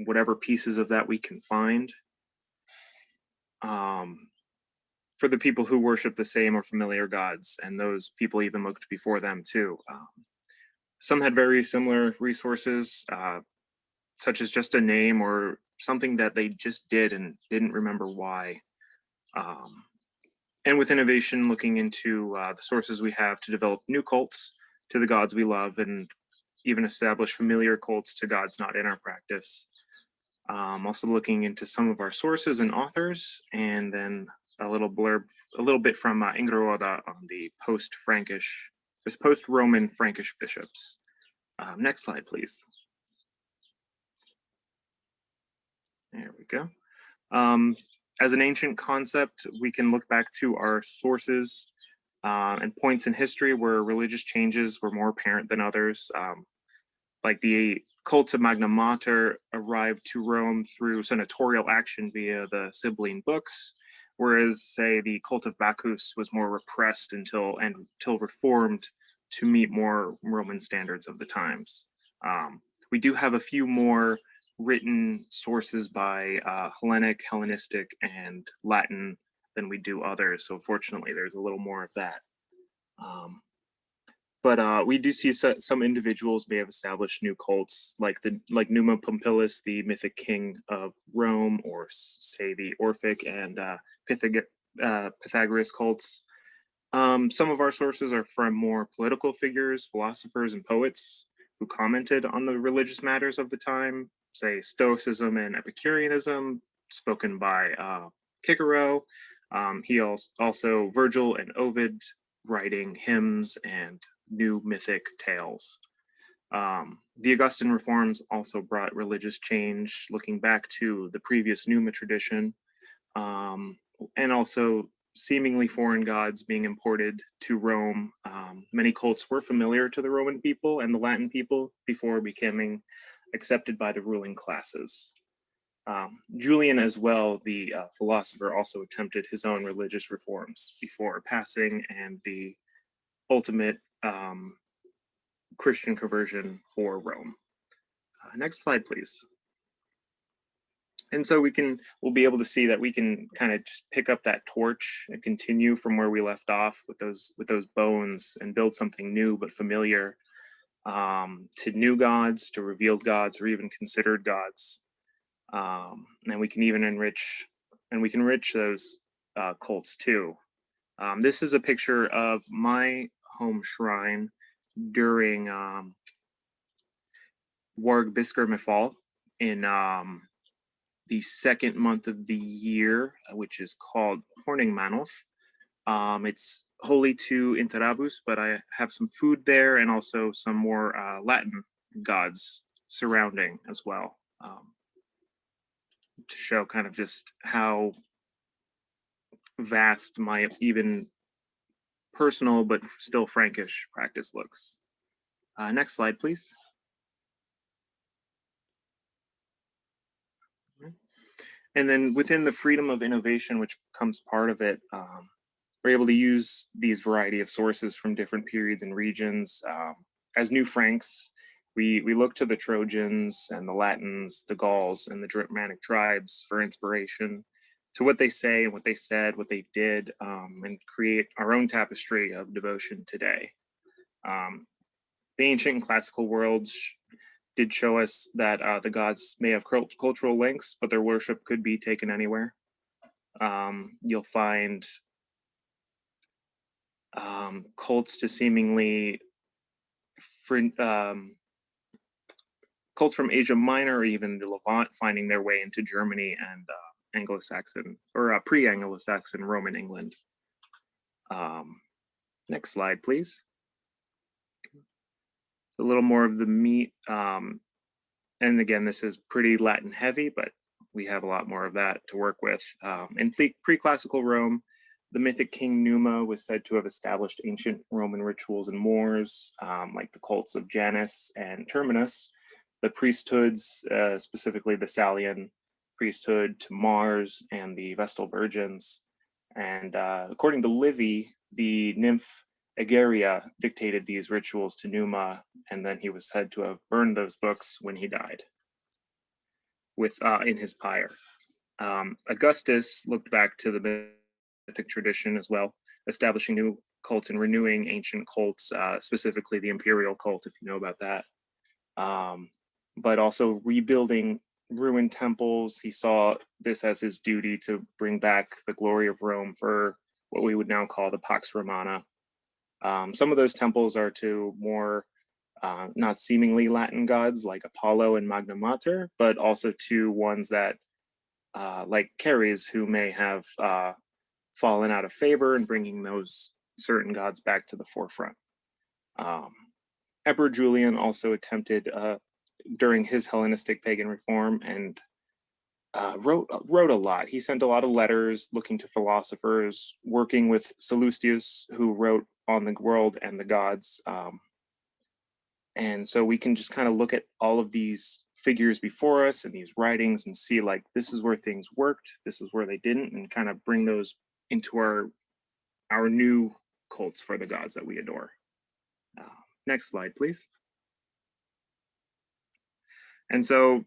whatever pieces of that we can find. For the people who worship the same or familiar gods, and those people even looked before them too. Some had very similar resources, such as just a name or something that they just did and didn't remember why. And with innovation, looking into the sources we have to develop new cults to the gods we love, and even establish familiar cults to gods not in our practice. Also looking into some of our sources and authors, and then a little blurb, a little bit from Ingruoda on the post-Roman Frankish bishops. Next slide, please. There we go. As an ancient concept, we can look back to our sources and points in history where religious changes were more apparent than others. Like the cult of Magna Mater arrived to Rome through senatorial action via the Sibylline books, whereas, say, the cult of Bacchus was more repressed until reformed to meet more Roman standards of the times. We do have a few more written sources by Hellenic, Hellenistic, and Latin than we do others. So fortunately, there's a little more of that. But we do see some individuals may have established new cults, like Numa Pompilius, the mythic king of Rome, or say the Orphic and Pythagoras cults. Some of our sources are from more political figures, philosophers, and poets who commented on the religious matters of the time, say Stoicism and Epicureanism, spoken by Cicero. He also Virgil and Ovid writing hymns and new mythic tales. The Augustan reforms also brought religious change, looking back to the previous Numa tradition, and also seemingly foreign gods being imported to Rome. Many cults were familiar to the Roman people and the Latin people before becoming accepted by the ruling classes. Julian as well, the philosopher, also attempted his own religious reforms before passing, and the ultimate Christian conversion for Rome. Next slide, please. And so we'll be able to see that we can kind of just pick up that torch and continue from where we left off with those bones and build something new but familiar, to new gods, to revealed gods, or even considered gods. And we can even enrich those cults too. This is a picture of my home shrine during Warg Bisker Mifal in the second month of the year, which is called Horningmanoth. It's holy to Interabus, but I have some food there and also some more Latin gods surrounding as well, to show kind of just how vast my even personal but still Frankish practice looks. Next slide, please. And then within the freedom of innovation, which becomes part of it, we're able to use these variety of sources from different periods and regions. As New Franks, we look to the Trojans and the Latins, the Gauls, and the Germanic tribes for inspiration to what they say and what they said, what they did, and create our own tapestry of devotion today. The ancient and classical worlds did show us that the gods may have cultural links, but their worship could be taken anywhere. You'll find cults to seemingly cults from Asia Minor or even the Levant finding their way into Germany and Anglo-Saxon or pre-Anglo-Saxon Roman England. Next slide, please. A little more of the meat. And again, this is pretty Latin heavy, but we have a lot more of that to work with. In pre-classical Rome, the mythic king Numa was said to have established ancient Roman rituals and mores, like the cults of Janus and Terminus, the priesthoods, specifically the Salian priesthood to Mars and the Vestal Virgins. And according to Livy, the nymph Egeria dictated these rituals to Numa, and then he was said to have burned those books when he died in his pyre. Augustus looked back to the mythic tradition as well, establishing new cults and renewing ancient cults, specifically the imperial cult, if you know about that. But also rebuilding ruined temples. He saw this as his duty to bring back the glory of Rome for what we would now call the Pax Romana. Some of those temples are to more not seemingly Latin gods like Apollo and Magna Mater, but also to ones that like Ceres, who may have fallen out of favor, and bringing those certain gods back to the forefront. Emperor Julian also attempted during his Hellenistic pagan reform and wrote a lot. He sent a lot of letters looking to philosophers, working with Sallustius, who wrote on the world and the gods. And so we can just kind of look at all of these figures before us and these writings and see, like, this is where things worked, this is where they didn't, and kind of bring those into our new cults for the gods that we adore. Next slide, please. And so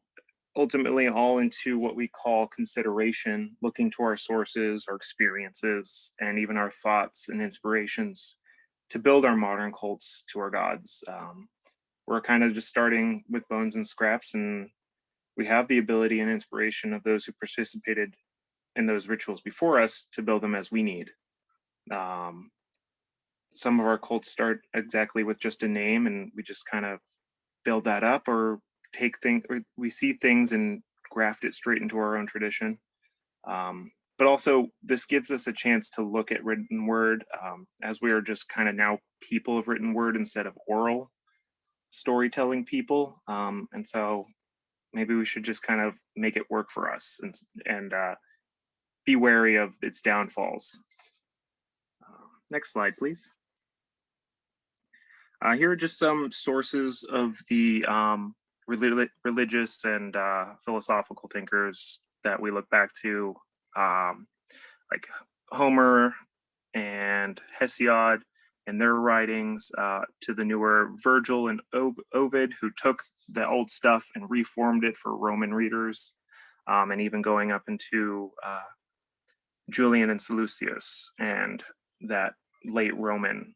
ultimately all into what we call consideration, looking to our sources, our experiences, and even our thoughts and inspirations to build our modern cults to our gods. We're kind of just starting with bones and scraps, and we have the ability and inspiration of those who participated in those rituals before us to build them as we need. Some of our cults start exactly with just a name, and we just kind of build that up, or take things, or we see things and graft it straight into our own tradition. But also, this gives us a chance to look at written word, as we are just kind of now people of written word instead of oral storytelling people. And so maybe we should just kind of make it work for us, and be wary of its downfalls. Next slide, please. Here are just some sources of the religious and philosophical thinkers that we look back to, like Homer and Hesiod and their writings, to the newer Virgil and Ovid, who took the old stuff and reformed it for Roman readers, and even going up into Julian and Seleucus and that late Roman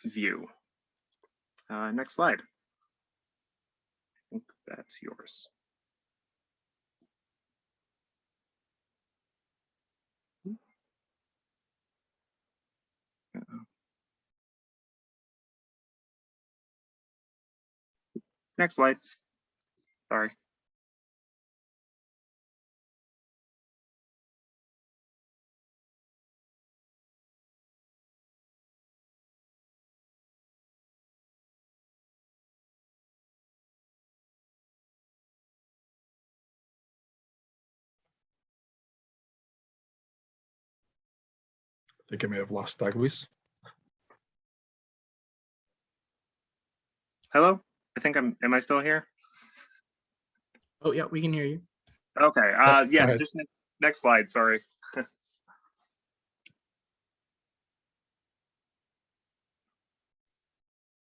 view. Next slide. I think that's yours. Next slide. Sorry. I think I may have lost Dagovis. Hello? I think am I still here? Oh, yeah, we can hear you. Okay, Go yeah, ahead. just next slide, sorry.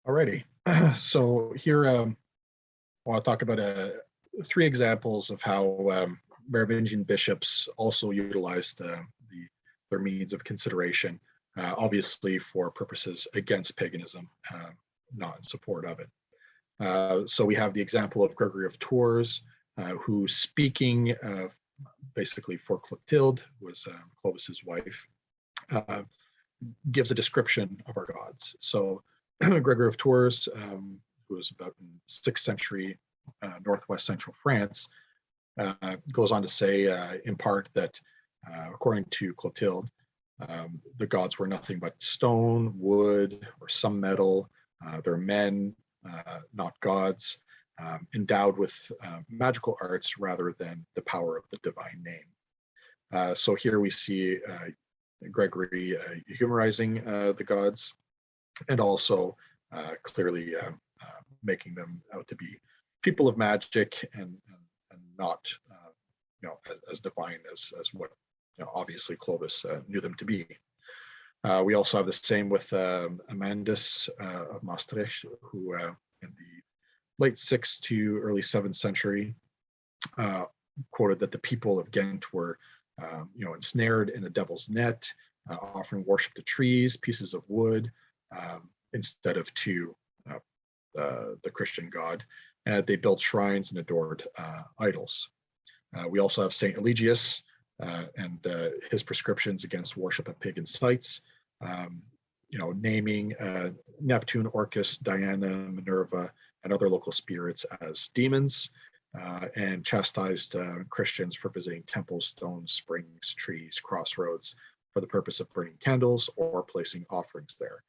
Alrighty, so here I want to talk about 3 examples of how Merovingian bishops also utilized their means of consideration, obviously for purposes against paganism, not in support of it. So we have the example of Gregory of Tours, who, speaking basically for Clotilde, was Clovis's wife, gives a description of our gods. So Gregory of Tours, who was about in 6th century northwest central France, goes on to say in part that according to Clotilde, the gods were nothing but stone, wood, or some metal. They're men, not gods, endowed with magical arts rather than the power of the divine name. So here we see Gregory humorizing the gods, and also clearly making them out to be people of magic and not as divine as what obviously Clovis knew them to be. We also have the same with Amandus of Maastricht, who in the late 6th to early 7th century quoted that the people of Ghent were ensnared in a devil's net, offering worship to trees, pieces of wood, instead of to the Christian God. They built shrines and adored idols. We also have Saint Eligius and his prescriptions against worship at pagan sites, naming Neptune, Orcus, Diana, Minerva, and other local spirits as demons, and chastised Christians for visiting temples, stones, springs, trees, crossroads for the purpose of burning candles or placing offerings there.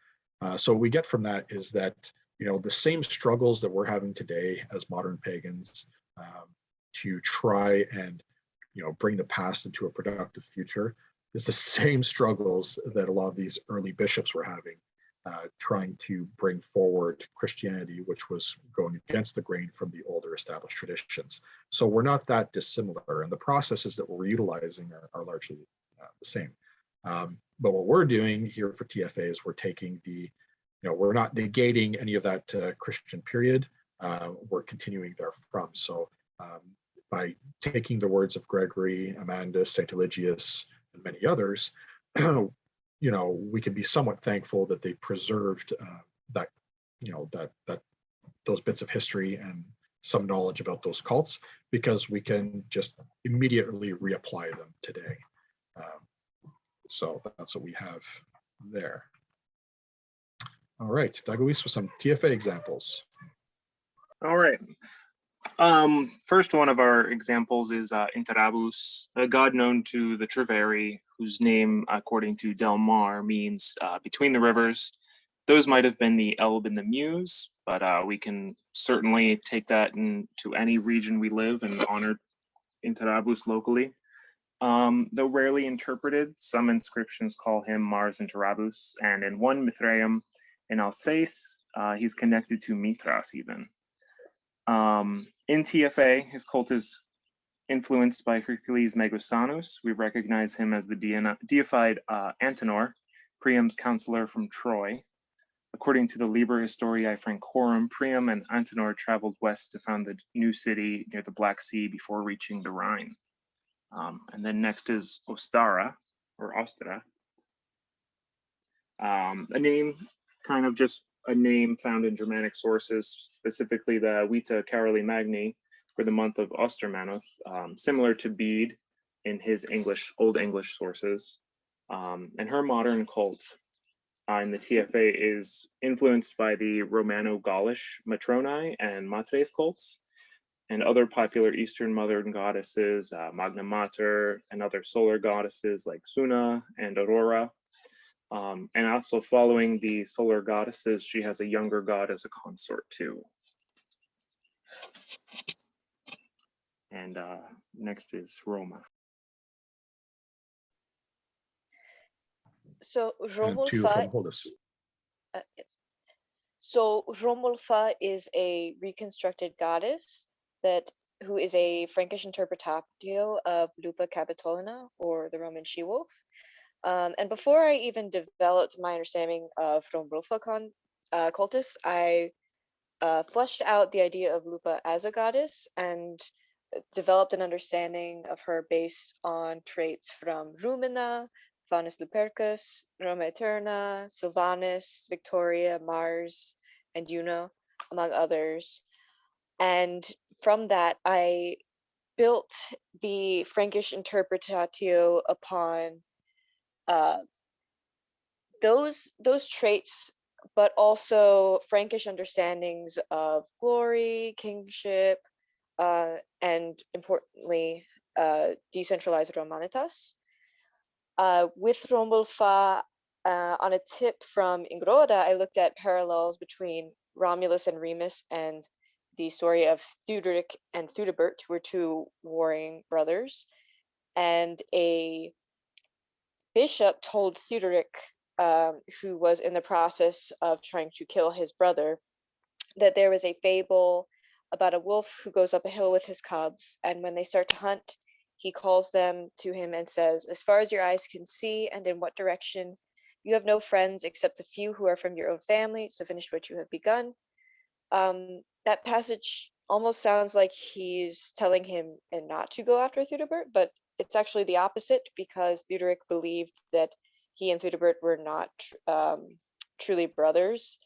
So what we get from that is that the same struggles that we're having today as modern pagans to try and bring the past into a productive future is the same struggles that a lot of these early bishops were having, trying to bring forward Christianity, which was going against the grain from the older established traditions. So we're not that dissimilar, and the processes that we're utilizing are largely the same. But what we're doing here for TFA is we're taking we're not negating any of that Christian period. We're continuing therefrom. So by taking the words of Gregory, Amandus, Saint Eligius, and many others, we can be somewhat thankful that they preserved that, that those bits of history and some knowledge about those cults, because we can just immediately reapply them today. So that's what we have there. All right, Dagovis with some Tfa examples. All right. First one of our examples is Interabus, a god known to the Treveri, whose name, according to Del Mar, means between the rivers. Those might have been the Elbe and the Meuse, but we can certainly take that into any region we live and honor Interabus locally. Though rarely interpreted, some inscriptions call him Mars Interabus, and in one Mithraeum in Alsace, he's connected to Mithras even. In Tfa, his cult is influenced by Hercules Megasanus. We recognize him as the deified Antenor, Priam's counselor from Troy. According to the Liber Historiae Francorum, Priam and Antenor traveled west to found the new city near the Black Sea before reaching the Rhine. And then next is Ostara, or Ostra. A name, kind of just a name found in Germanic sources, specifically the Vita Caroli Magni for the month of Ostermanoth, similar to Bede in his Old English sources. And her modern cult in the Tfa is influenced by the Romano-Gaulish Matronae and Matres cults, and other popular Eastern modern goddesses, Magna Mater, and other solar goddesses like Suna and Aurora. And also following the solar goddesses, she has a younger god as a consort too. And next is Roma. So And to Romulfa, Hromaholdis. yes. So Romulfa is a reconstructed goddess who is a Frankish interpretatio of Lupa Capitolina, or the Roman she-wolf. And before I even developed my understanding of Romulfa cultus, I fleshed out the idea of Lupa as a goddess and developed an understanding of her based on traits from Rumina, Faunus Lupercus, Roma Eterna, Sylvanus, Victoria, Mars, and Juno, among others. And from that, I built the Frankish interpretatio upon those traits, but also Frankish understandings of glory, kingship, and importantly, decentralized Romanitas. With Romulfa, on a tip from Ingruoda, I looked at parallels between Romulus and Remus and the story of Theuderic and Theudebert, who were two warring brothers. And a bishop told Theuderic, who was in the process of trying to kill his brother, that there was a fable about a wolf who goes up a hill with his cubs, and when they start to hunt, he calls them to him and says, "As far as your eyes can see and in what direction, you have no friends except a few who are from your own family, so finish what you have begun." That passage almost sounds like he's telling him not to go after Theudebert, but it's actually the opposite, because Theuderic believed that he and Theudebert were not truly brothers.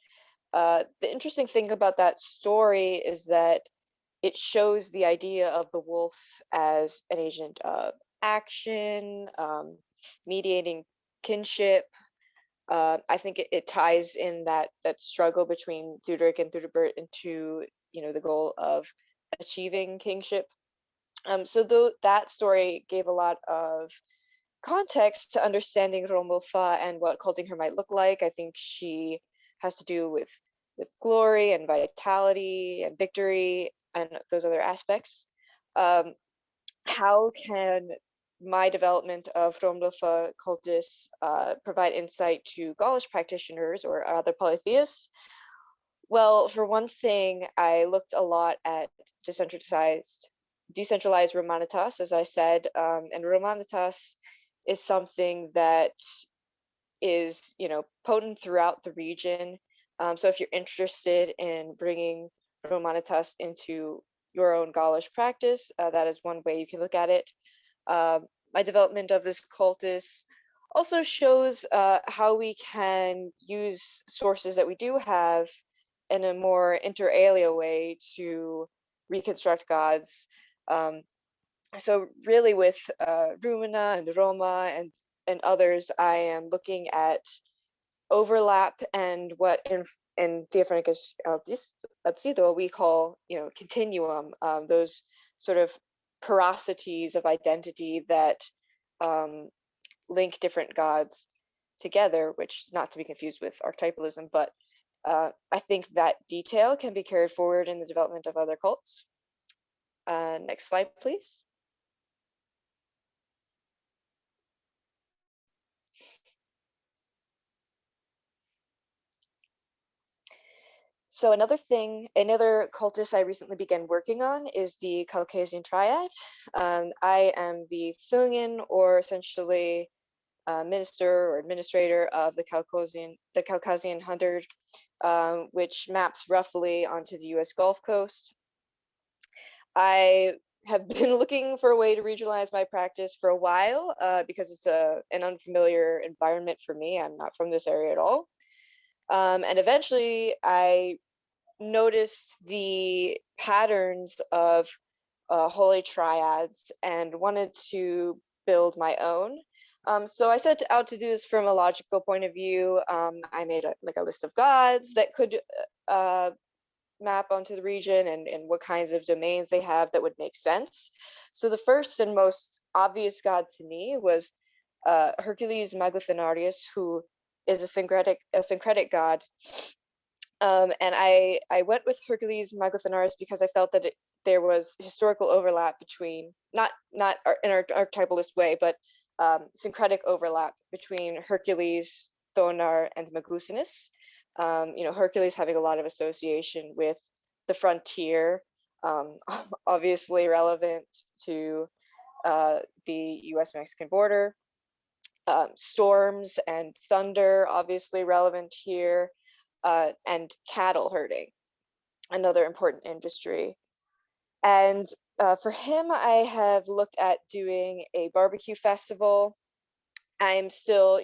The interesting thing about that story is that it shows the idea of the wolf as an agent of action, mediating kinship. I think it ties in that struggle between Theuderic and Theudebert into the goal of achieving kingship. So though that story gave a lot of context to understanding Romulfa and what culting her might look like. I think she has to do with glory and vitality and victory and those other aspects. How can my development of Romulfa cultus provide insight to Gaulish practitioners or other polytheists? Well, for one thing, I looked a lot at decentralized Romanitas, as I said, and Romanitas is something that is, potent throughout the region. So if you're interested in bringing Romanitas into your own Gaulish practice. That is one way you can look at it. My development of this cultus also shows how we can use sources that we do have in a more inter alia way to reconstruct gods. So really with Rumina and Roma and others, I am looking at overlap and what in Thia Frankisk Aldsido we call, continuum, those sort of porosities of identity that link different gods together, which is not to be confused with archetypalism, but I think that detail can be carried forward in the development of other cults. Next slide, please. So another cultist I recently began working on is the Caucasian Triad. I am the Thungian, or essentially minister or administrator of the Caucasian 100, which maps roughly onto the US Gulf Coast. I have been looking for a way to regionalize my practice for a while because it's an unfamiliar environment for me. I'm not from this area at all. And eventually I noticed the patterns of holy triads and wanted to build my own. So I set out to do this from a logical point of view. I made a list of gods that could map onto the region and what kinds of domains they have that would make sense. So the first and most obvious god to me was Hercules Magothenarius, who is a syncretic god. And I went with Hercules Magothenarius because I felt that there was historical overlap between, not in an archetypalist way, but syncretic overlap between Hercules, Thonar, and Magusinus. Hercules having a lot of association with the frontier, obviously relevant to the US-Mexican border. Storms and thunder, obviously relevant here, and cattle herding, another important industry. And for him, I have looked at doing a barbecue festival. I'm still,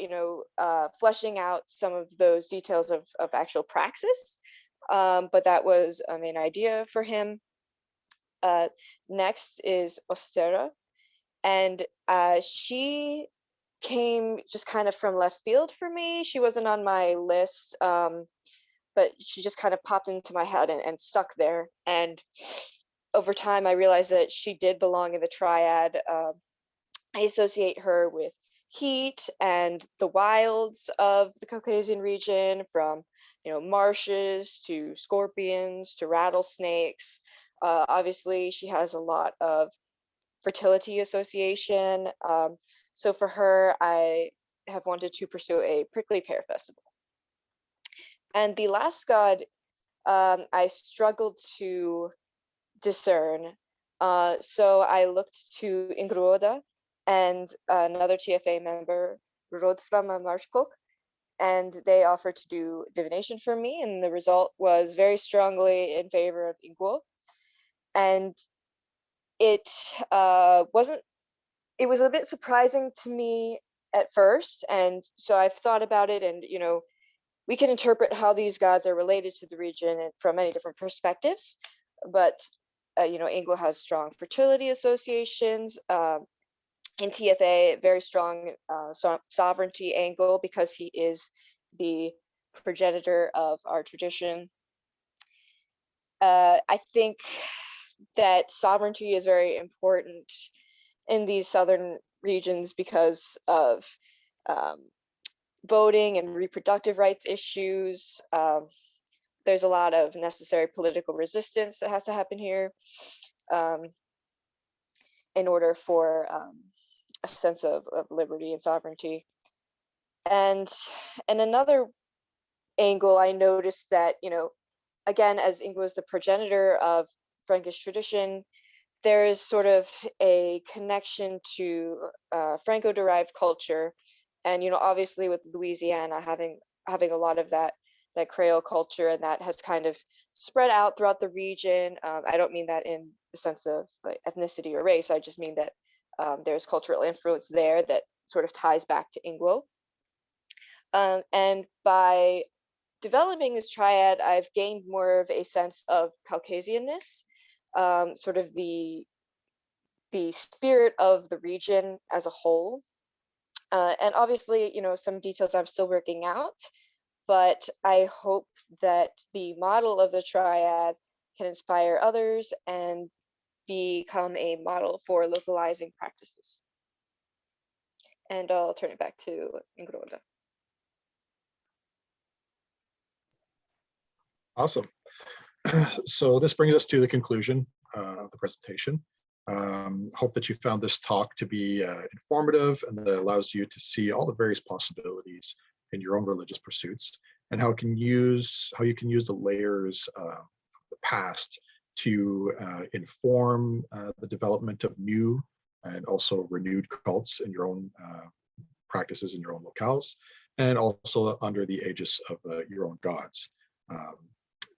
fleshing out some of those details of actual praxis, but that was a main idea for him. Next is Ostera, and she came just kind of from left field for me. She wasn't on my list, but she just kind of popped into my head and stuck there. And over time, I realized that she did belong in the triad. I associate her with heat and the wilds of the Caucasian region, from marshes to scorpions to rattlesnakes. Obviously, she has a lot of fertility association. So for her, I have wanted to pursue a prickly pear festival. And the last god I struggled to discern. So I looked to Ingruoda and another TFA member, Rodframa Marskok, and they offered to do divination for me, and the result was very strongly in favor of Ingruo. And it was a bit surprising to me at first, and so I've thought about it, and we can interpret how these gods are related to the region from many different perspectives, but Ingruo has strong fertility associations. In TFA, very strong sovereignty angle because he is the progenitor of our tradition. I think that sovereignty is very important in these southern regions because of voting and reproductive rights issues. There's a lot of necessary political resistance that has to happen here in order for a sense of liberty and sovereignty. And another angle, I noticed that, again, as Ingruo is the progenitor of Frankish tradition, there is sort of a connection to Franco-derived culture. And, obviously with Louisiana having a lot of that Creole culture, and that has kind of spread out throughout the region. I don't mean that in the sense of like ethnicity or race. I just mean that there's cultural influence there that sort of ties back to Ingwo. And by developing this triad, I've gained more of a sense of Caucasianness, sort of the spirit of the region as a whole. And obviously, you know, some details I'm still working out, but I hope that the model of the triad can inspire others and become a model for localizing practices. And I'll turn it back to Ingruoda. Awesome. So this brings us to the conclusion of the presentation. Hope that you found this talk to be informative and that it allows you to see all the various possibilities in your own religious pursuits and how you can use the layers of the past to inform the development of new and also renewed cults in your own practices in your own locales, and also under the aegis of your own gods.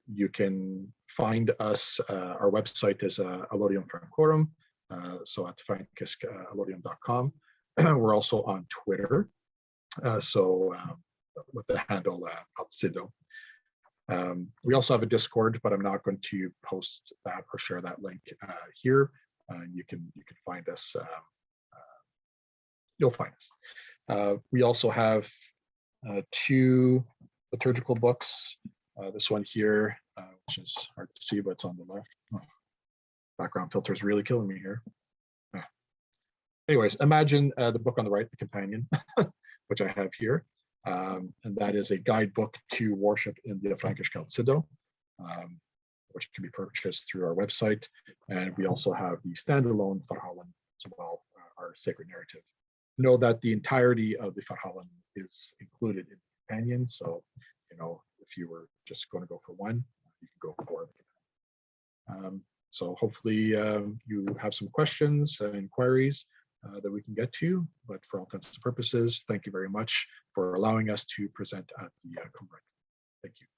You can find us, our website is Allodium Francorum, so at frankiskaldsido.com. We're also on Twitter, with the handle Aldsido. We also have a Discord, but I'm not going to post that or share that link here. You can find us. You'll find us. We also have 2 liturgical books. This one here, which is hard to see, but it's on the left. Oh, background filter is really killing me here. Anyways, imagine the book on the right, the companion, which I have here. And that is a guidebook to worship in the Frankish Aldsido, which can be purchased through our website. And we also have the standalone Farhalan as well, our sacred narrative. Know that the entirety of the Farhalan is included in the companion. So, you know, if you were just going to go for one, you can go for it. So hopefully you have some questions and inquiries that we can get to, but for all intents and purposes, thank you very much for allowing us to present at the Cumbric. Thank you.